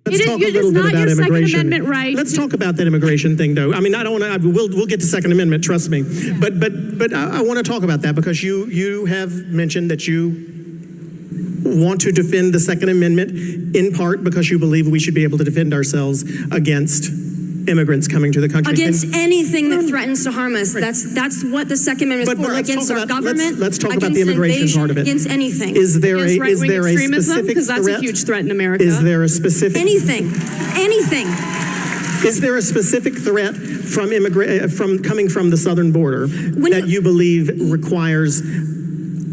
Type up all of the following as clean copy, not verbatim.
Let's talk a little bit about immigration. Amendment right. Let's talk about that immigration thing, though. I mean, I don't want to. We'll get to Second Amendment. Trust me. Yeah. But I want to talk about that because you have mentioned that you want to defend the Second Amendment in part because you believe we should be able to defend ourselves against immigrants coming to the country. Against anything that threatens to harm us. Right. That's what the Second Amendment is for. Against our government. Let's talk about the immigration part of it. Against anything. Is there a specific because that's a huge threat in America. Is there a specific anything? Is there a specific threat from coming from the southern border that you believe requires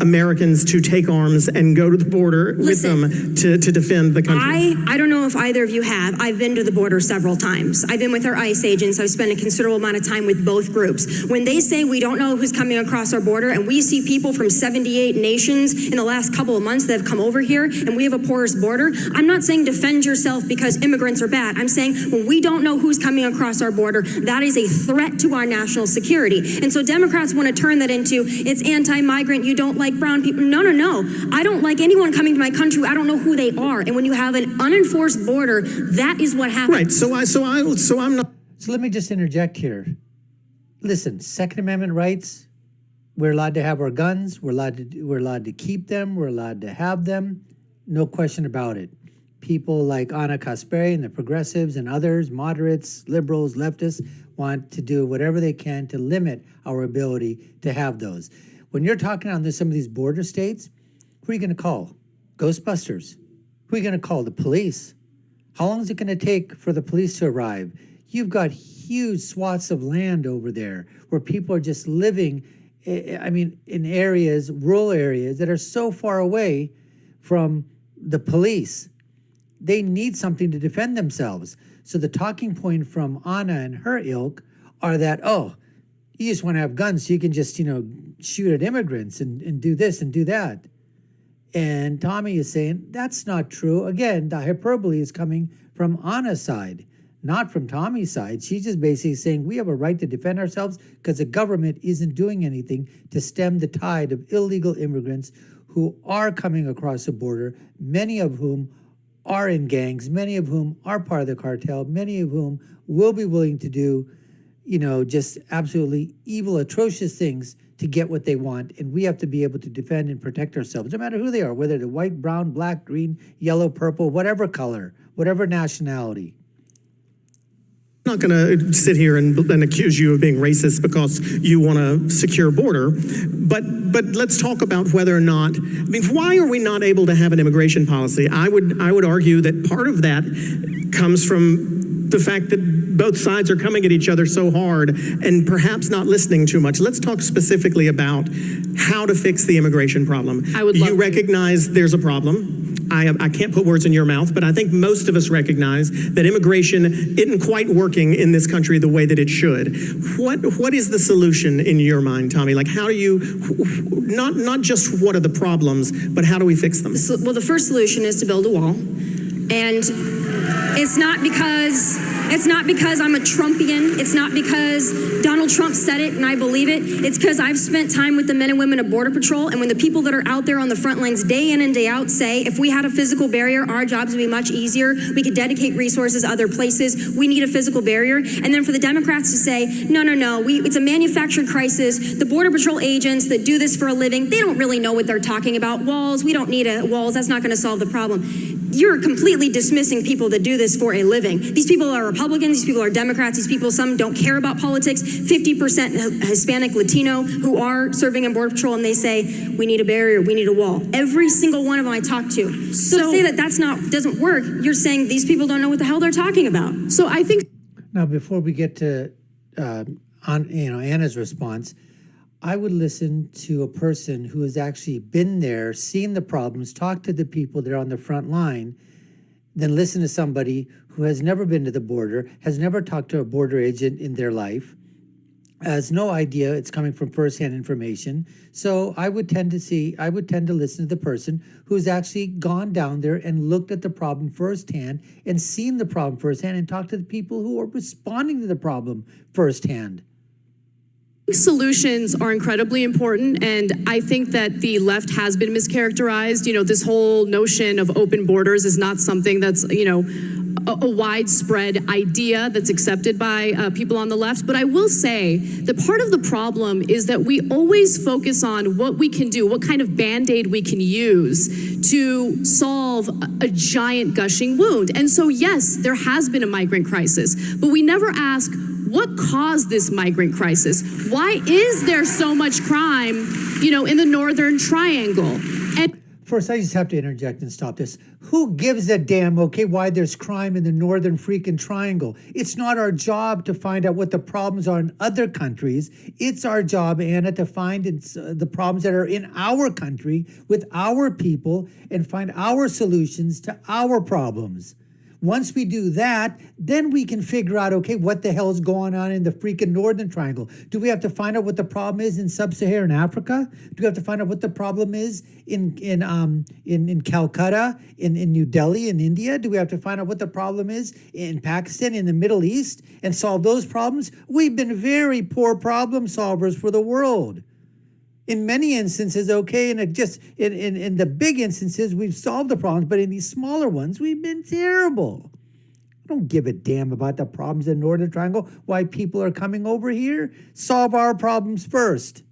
Americans to take arms and go to the border with them to defend the country? I don't know if either of you have. I've been to the border several times. I've been with our ICE agents. I've spent a considerable amount of time with both groups. When they say we don't know who's coming across our border and we see people from 78 nations in the last couple of months that have come over here and we have a porous border, I'm not saying defend yourself because immigrants are bad. I'm saying when we don't know who's coming across our border, that is a threat to our national security. And so Democrats want to turn that into it's anti-migrant, you don't like brown people. No. I don't like anyone coming to my country. I don't know who they are. And when you have an unenforced border, that is what happens. Right. So I'm not. So let me just interject here. Listen, Second Amendment rights. We're allowed to have our guns. We're allowed to keep them. We're allowed to have them. No question about it. People like Ana Kasparian, the progressives, and others, moderates, liberals, leftists, want to do whatever they can to limit our ability to have those. When you're talking on some of these border states, who are you going to call? Ghostbusters. Who are you going to call? The police. How long is it going to take for the police to arrive? You've got huge swaths of land over there where people are just living, in areas, rural areas that are so far away from the police. They need something to defend themselves. So the talking point from Ana and her ilk are that, you just want to have guns so you can just, shoot at immigrants and do this and do that. And Tomi is saying that's not true. Again, the hyperbole is coming from Ana's side, not from Tomi's side. She's just basically saying we have a right to defend ourselves because the government isn't doing anything to stem the tide of illegal immigrants who are coming across the border, many of whom are in gangs, many of whom are part of the cartel, many of whom will be willing to do just absolutely evil, atrocious things to get what they want. And we have to be able to defend and protect ourselves, no matter who they are, whether they're white, brown, black, green, yellow, purple, whatever color, whatever nationality. I'm not going to sit here and accuse you of being racist because you want a secure border, but let's talk about whether or not, why are we not able to have an immigration policy? I would argue that part of that comes from the fact that both sides are coming at each other so hard and perhaps not listening too much. Let's talk specifically about how to fix the immigration problem. You recognize there's a problem. I can't put words in your mouth, but I think most of us recognize that immigration isn't quite working in this country the way that it should. What is the solution in your mind, Tomi? Like, how do you, not just what are the problems, but how do we fix them? Well, the first solution is to build a wall. And it's not because I'm a Trumpian. It's not because Donald Trump said it and I believe it. It's because I've spent time with the men and women of Border Patrol, and when the people that are out there on the front lines day in and day out say, if we had a physical barrier, our jobs would be much easier. We could dedicate resources other places. We need a physical barrier. And then for the Democrats to say, no, it's a manufactured crisis. The Border Patrol agents that do this for a living, they don't really know what they're talking about. Walls, we don't need walls. That's not going to solve the problem. You're completely dismissing people that do this for a living. These people are Republicans, these people are Democrats, these people, some don't care about politics, 50% Hispanic, Latino who are serving in Border Patrol, and they say, we need a barrier, we need a wall. Every single one of them I talk to. So to say that doesn't work, you're saying these people don't know what the hell they're talking about. So I think... Now, before we get to Anna's response, I would listen to a person who has actually been there, seen the problems, talked to the people that are on the front line, then listen to somebody who has never been to the border, has never talked to a border agent in their life, has no idea it's coming from firsthand information. So I would tend to listen to the person who's actually gone down there and looked at the problem firsthand and seen the problem firsthand and talked to the people who are responding to the problem firsthand. Solutions are incredibly important, and I think that the left has been mischaracterized. This whole notion of open borders is not something that's, a widespread idea that's accepted by people on the left. But I will say that part of the problem is that we always focus on what we can do, what kind of Band-Aid we can use to solve a giant gushing wound. And so, yes, there has been a migrant crisis, but we never ask, what caused this migrant crisis? Why is there so much crime, in the Northern Triangle? And first, I just have to interject and stop this. Who gives a damn, why there's crime in the Northern freaking Triangle? It's not our job to find out what the problems are in other countries. It's our job, Anna, to find the problems that are in our country with our people and find our solutions to our problems. Once we do that, then we can figure out, what the hell is going on in the freaking Northern Triangle? Do we have to find out what the problem is in sub-Saharan Africa? Do we have to find out what the problem is in Calcutta, in New Delhi, in India? Do we have to find out what the problem is in Pakistan, in the Middle East, and solve those problems? We've been very poor problem solvers for the world. In many instances, and just in the big instances, we've solved the problems, but in these smaller ones, we've been terrible. I don't give a damn about the problems in the Northern Triangle, why people are coming over here. Solve our problems first.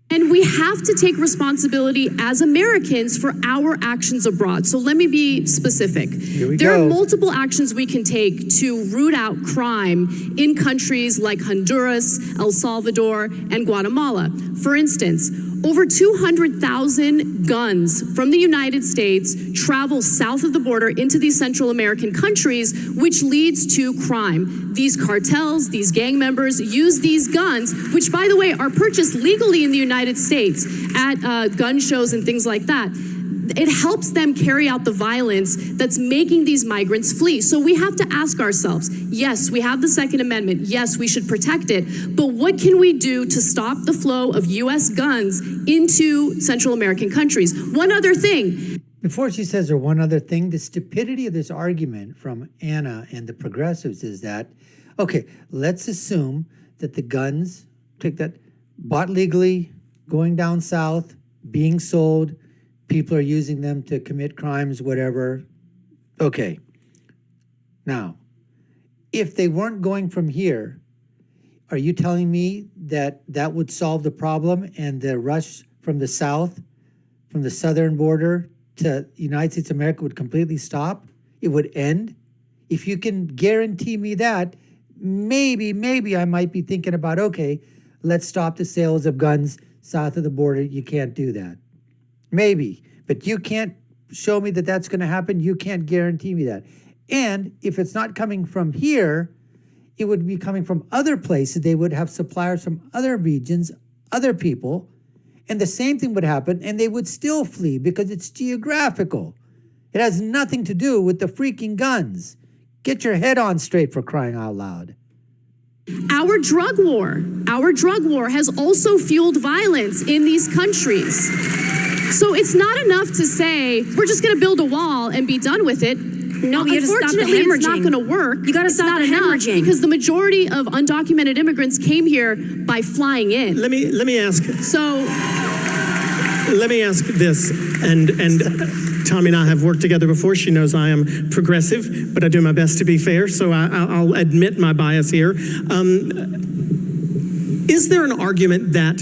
And we have to take responsibility as Americans for our actions abroad. So let me be specific. There are multiple actions we can take to root out crime in countries like Honduras, El Salvador, and Guatemala. For instance, over 200,000 guns from the United States travel south of the border into these Central American countries, which leads to crime. These cartels, these gang members use these guns, which, by the way, are purchased legally in the United States at gun shows and things like that. It helps them carry out the violence that's making these migrants flee. So we have to ask ourselves, yes, we have the Second Amendment. Yes, we should protect it. But what can we do to stop the flow of U.S. guns into Central American countries? One other thing. Before she says her one other thing, the stupidity of this argument from Anna and the progressives is that, let's assume that the guns, bought legally, going down south, being sold, people are using them to commit crimes, whatever. Okay. Now, if they weren't going from here, are you telling me that that would solve the problem and the rush from the south, from the southern border to United States of America would completely stop? It would end? If you can guarantee me that, maybe I might be thinking about, let's stop the sales of guns south of the border. You can't do that. Maybe, but you can't show me that that's going to happen. You can't guarantee me that. And if it's not coming from here, it would be coming from other places. They would have suppliers from other regions, other people, and the same thing would happen, and they would still flee because it's geographical. It has nothing to do with the freaking guns. Get your head on straight, for crying out loud. Our drug war has also fueled violence in these countries. So it's not enough to say, we're just going to build a wall and be done with it. No, you have to stop the Unfortunately, it's not hemorrhaging. going to work. You got to stop the hemorrhaging. Because the majority of undocumented immigrants came here by flying in. Let me ask. So Let me ask this, and Tomi and I have worked together before. She knows I am progressive, but I do my best to be fair, so I'll admit my bias here. Is there an argument that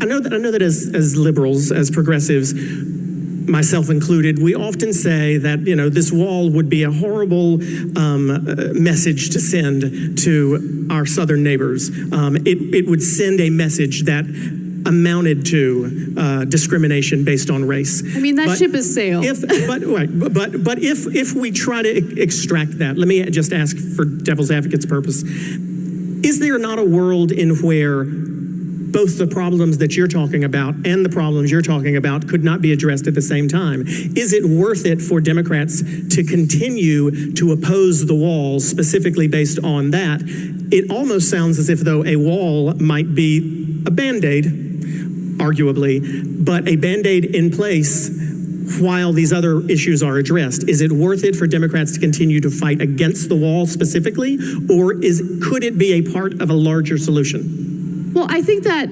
I know that as liberals, as progressives, myself included, we often say that, this wall would be a horrible message to send to our southern neighbors. It would send a message that amounted to discrimination based on race. I mean, that ship has sailed. But if we try to extract that, let me just ask for devil's advocate's purpose, is there not a world in where both the problems that you're talking about and the problems you're talking about could not be addressed at the same time? Is it worth it for Democrats to continue to oppose the wall specifically based on that? It almost sounds as if though a wall might be a Band-Aid, arguably, but a Band-Aid in place while these other issues are addressed. Is it worth it for Democrats to continue to fight against the wall specifically, or could it be a part of a larger solution? Well, I think that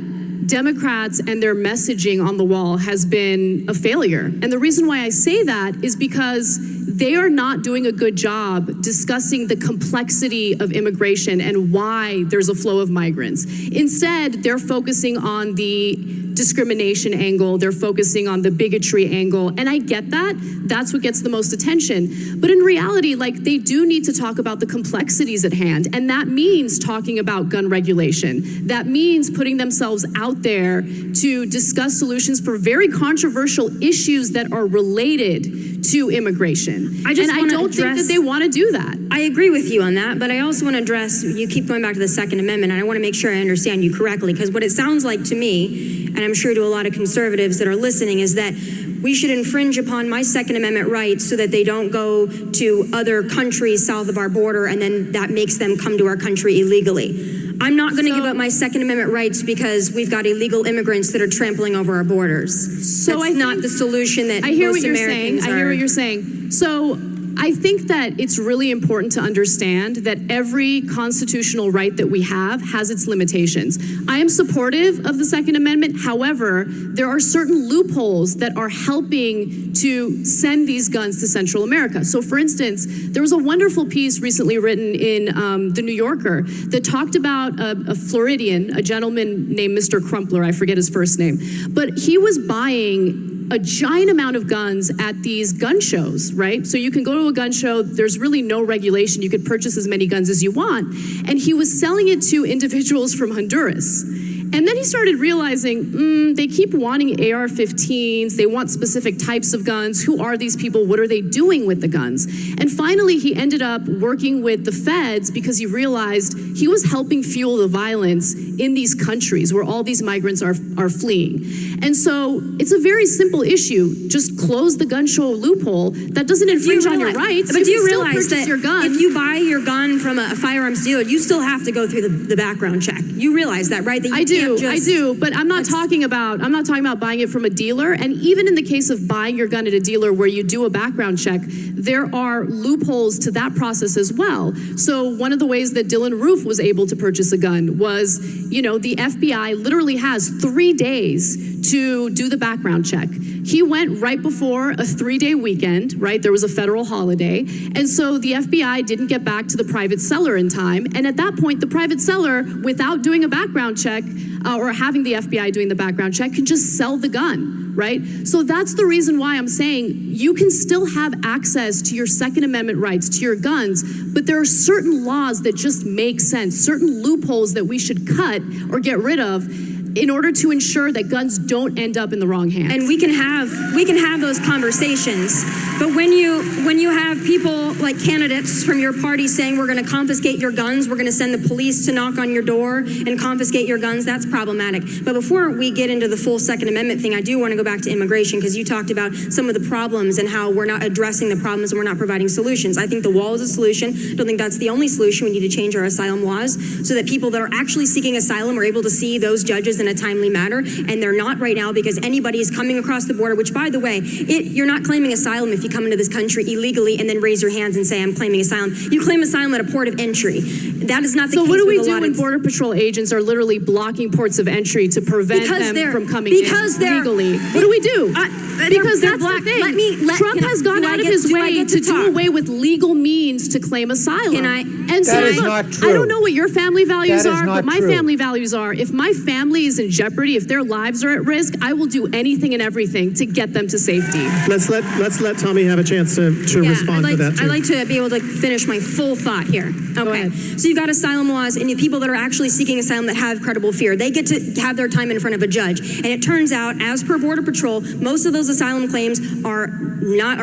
Democrats and their messaging on the wall has been a failure. And the reason why I say that is because they are not doing a good job discussing the complexity of immigration and why there's a flow of migrants. Instead, they're focusing on the discrimination angle, they're focusing on the bigotry angle, and I get that. That's what gets the most attention. But in reality, like, they do need to talk about the complexities at hand, and that means talking about gun regulation. That means putting themselves out there to discuss solutions for very controversial issues that are related to immigration. I don't think that they want to do that. I agree with you on that, but I also want to address, you keep going back to the Second Amendment, and I want to make sure I understand you correctly, because what it sounds like to me, and I'm sure to a lot of conservatives that are listening, is that we should infringe upon my Second Amendment rights so that they don't go to other countries south of our border, and then that makes them come to our country illegally. I'm not going to give up my Second Amendment rights because we've got illegal immigrants that are trampling over our borders. So That's not the solution that I hear most what you're Americans saying. I hear what you're saying. So I think that it's really important to understand that every constitutional right that we have has its limitations. I am supportive of the Second Amendment. However, there are certain loopholes that are helping to send these guns to Central America. So for instance, there was a wonderful piece recently written in The New Yorker that talked about a Floridian, a gentleman named Mr. Crumpler, I forget his first name, but he was buying a giant amount of guns at these gun shows, right? So you can go to a gun show, there's really no regulation, you could purchase as many guns as you want. And he was selling it to individuals from Honduras. And then he started realizing, they keep wanting AR-15s, they want specific types of guns. Who are these people? What are they doing with the guns? And finally, he ended up working with the feds because he realized he was helping fuel the violence in these countries where all these migrants are fleeing. And so it's a very simple issue. Just close the gun show loophole. That doesn't infringe on your rights. But do you can realize still purchase that your gun. if you buy your gun from a firearms dealer, you still have to go through the background check? You realize that, right? That you I do, but I'm not talking about buying it from a dealer. And even in the case of buying your gun at a dealer where you do a background check, there are loopholes to that process as well. So one of the ways that Dylan Roof was able to purchase a gun was, the FBI literally has 3 days to do the background check. He went right before a 3-day weekend, right? There was a federal holiday. And so the FBI didn't get back to the private seller in time. And at that point, the private seller, without doing a background check or having the FBI doing the background check, can just sell the gun, right? So that's the reason why I'm saying you can still have access to your Second Amendment rights, to your guns, but there are certain laws that just make sense, certain loopholes that we should cut or get rid of in order to ensure that guns don't end up in the wrong hands. And we can have those conversations. But when you have people like candidates from your party saying we're going to confiscate your guns, we're going to send the police to knock on your door and confiscate your guns, that's problematic. But before we get into the full Second Amendment thing, I do want to go back to immigration, because you talked about some of the problems and how we're not addressing the problems and we're not providing solutions. I think the wall is a solution. I don't think that's the only solution. We need to change our asylum laws so that people that are actually seeking asylum are able to see those judges in a timely manner, and they're not right now, because anybody is coming across the border, which, by the way, you're not claiming asylum if you come into this country illegally and then raise your hands and say, I'm claiming asylum. You claim asylum at a port of entry. That is not the case. So what do we do when when Border Patrol agents are literally blocking ports of entry to prevent them from coming in legally? What do we do? Because that's the thing. Trump has gone out of his way to do away with legal means to claim asylum. And so, That is not true. I don't know what your family values That is are, not but my true. family values are, if my family is in jeopardy, if their lives are at risk, I will do anything and everything to get them to safety. Let's let Tomi have a chance to respond to that too. I'd like to be able to finish my full thought here. Okay. So you've got asylum laws, and the people that are actually seeking asylum that have credible fear, they get to have their time in front of a judge. And it turns out, as per Border Patrol, most of those asylum claims are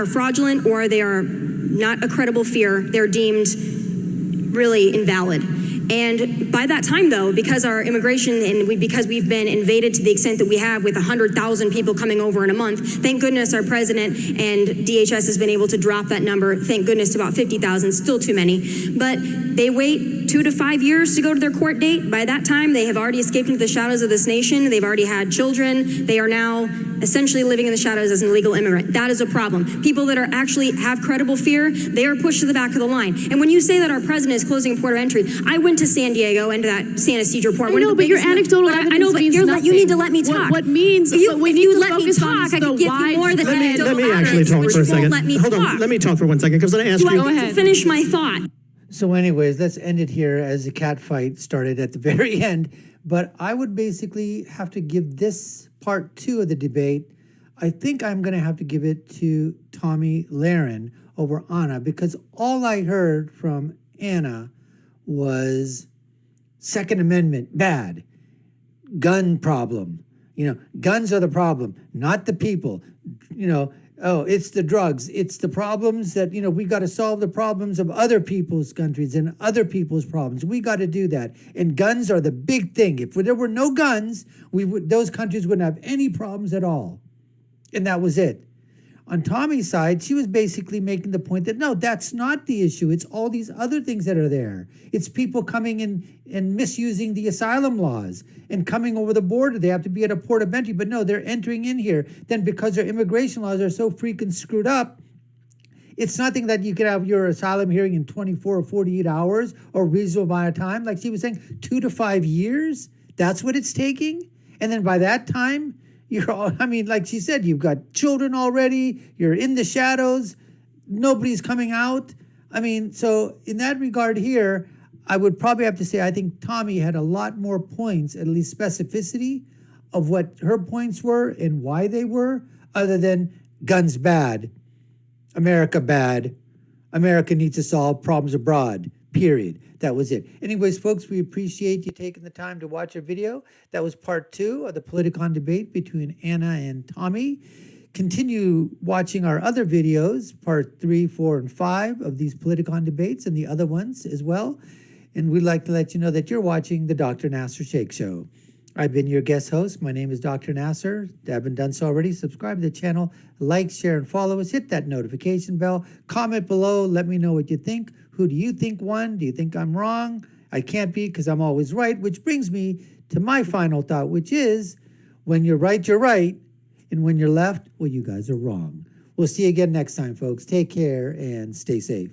fraudulent, or they are not a credible fear. They're deemed really invalid. And by that time, though, because our immigration because we've been invaded to the extent that we have, with 100,000 people coming over in a month, thank goodness our president and DHS has been able to drop that number, thank goodness, to about 50,000, still too many. But they wait 2 to 5 years to go to their court date. By that time, they have already escaped into the shadows of this nation. They've already had children. They are now essentially living in the shadows as an illegal immigrant. That is a problem. People that are actually have credible fear, they are pushed to the back of the line. And when you say that our president is closing a port of entry, I went to San Diego into that San Ysidro port. I know, but your anecdotal evidence I know, but means nothing. you need to let me talk. What means, if you, but we if need you to let me focus on talk, I could give you more than Let me actually evidence, talk but for a you won't second. let me Hold talk. on, let me talk for 1 second, because I'm going to ask You you. want to finish my thought. So anyways, let's end it here as the cat fight started at the very end. But I would basically have to give this part 2 of the debate. I think I'm going to have to give it to Tomi Lahren over Ana, because all I heard from Ana was Second Amendment, bad. Gun problem. Guns are the problem, not the people. Oh, it's the drugs. It's the problems that, we got to solve the problems of other people's countries and other people's problems. We got to do that. And guns are the big thing. If there were no guns, those countries wouldn't have any problems at all. And that was it. On Tommy's side, she was basically making the point that, no, that's not the issue. It's all these other things that are there. It's people coming in and misusing the asylum laws and coming over the border. They have to be at a port of entry, but no, they're entering in here. Then because their immigration laws are so freaking screwed up, it's nothing that you could have your asylum hearing in 24 or 48 hours or reasonable amount of time. Like she was saying, 2 to 5 years. That's what it's taking. And then by that time, like she said, you've got children already, you're in the shadows, nobody's coming out. So in that regard here, I would probably have to say I think Tomi had a lot more points, at least specificity of what her points were and why they were, other than guns bad, America needs to solve problems abroad, period. That was it. Anyways, folks, we appreciate you taking the time to watch our video. That was part 2 of the Politicon debate between Ana and Tomi. Continue watching our other videos, part 3, 4, and 5 of these Politicon debates and the other ones as well. And we'd like to let you know that you're watching the Dr. Nasser Sheikh Show. I've been your guest host. My name is Dr. Nasser. If you haven't done so already, subscribe to the channel, like, share, and follow us. Hit that notification bell. Comment below. Let me know what you think. Who do you think won? Do you think I'm wrong? I can't be, because I'm always right, which brings me to my final thought, which is when you're right, you're right. And when you're left, well, you guys are wrong. We'll see you again next time, folks. Take care and stay safe.